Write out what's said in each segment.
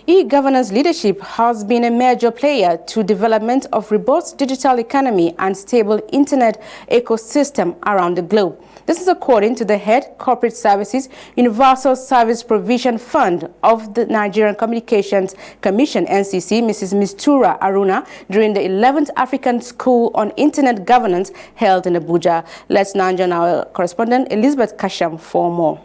E-governance leadership has been a major player to development of robust digital economy and stable internet ecosystem around the globe. This is according to the head Corporate Services Universal Service Provision Fund of the Nigerian Communications Commission (NCC), Mrs. Mistura Aruna, during the 11th African School on Internet Governance held in Abuja. Let's now join our correspondent Elizabeth Kasham for more.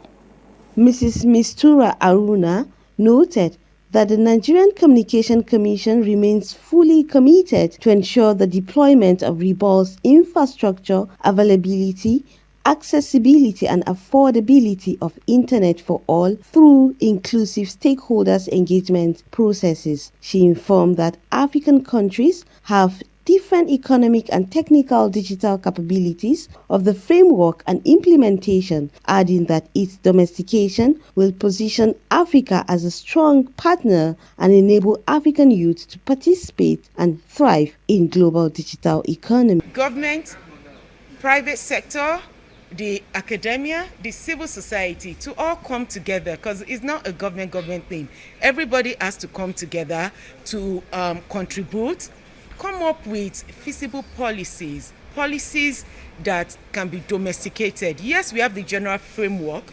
Mrs. Mistura Aruna noted that the Nigerian Communications Commission remains fully committed to ensure the deployment of robust infrastructure, availability, accessibility and affordability of Internet for all through inclusive stakeholders engagement processes. She informed that African countries have different economic and technical digital capabilities of the framework and implementation, adding that its domestication will position Africa as a strong partner and enable African youth to participate and thrive in global digital economy. Government, private sector, the academia, the civil society to all come together, because it's not a government thing. Everybody has to come together to contribute, come up with feasible policies that can be domesticated. Yes, we have the general framework,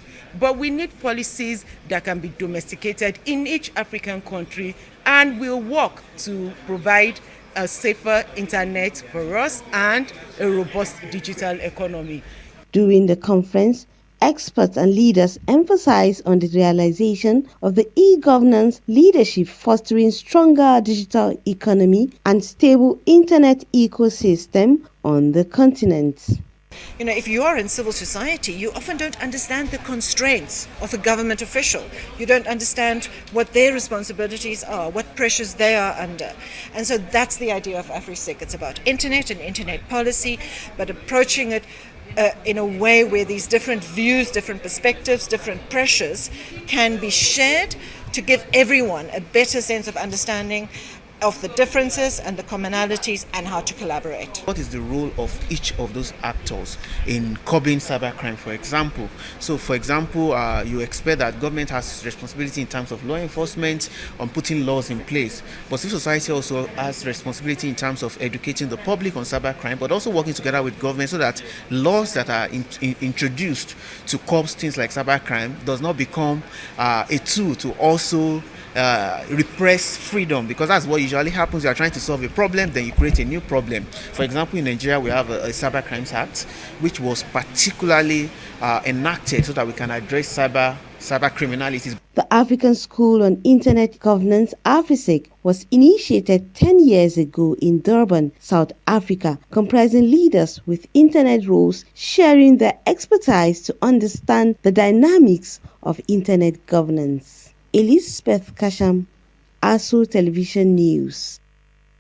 but we need policies that can be domesticated in each African country and will work to provide a safer internet for us and a robust digital economy. During the conference, experts and leaders emphasized on the realization of the e-governance leadership fostering stronger digital economy and stable internet ecosystem on the continent. You know, if you are in civil society, you often don't understand the constraints of a government official. You don't understand what their responsibilities are, what pressures they are under. And so that's the idea of AfriSIC. It's about internet and internet policy, but approaching it in a way where these different views, different perspectives, different pressures can be shared to give everyone a better sense of understanding of the differences and the commonalities and how to collaborate. What is the role of each of those actors in curbing cybercrime, for example? So, for example, you expect that government has responsibility in terms of law enforcement on putting laws in place, but civil society also has responsibility in terms of educating the public on cybercrime, but also working together with government so that laws that are introduced to curb things like cybercrime does not become a tool to also repress freedom, because that's what usually happens. You are trying to solve a problem, then you create a new problem. For example, in Nigeria, we have a Cyber Crimes Act, which was particularly enacted so that we can address cyber criminalities. The African School on Internet Governance, AfriSIC, was initiated 10 years ago in Durban, South Africa, comprising leaders with internet roles sharing their expertise to understand the dynamics of internet governance. Elizabeth Kasham, ASU Television News.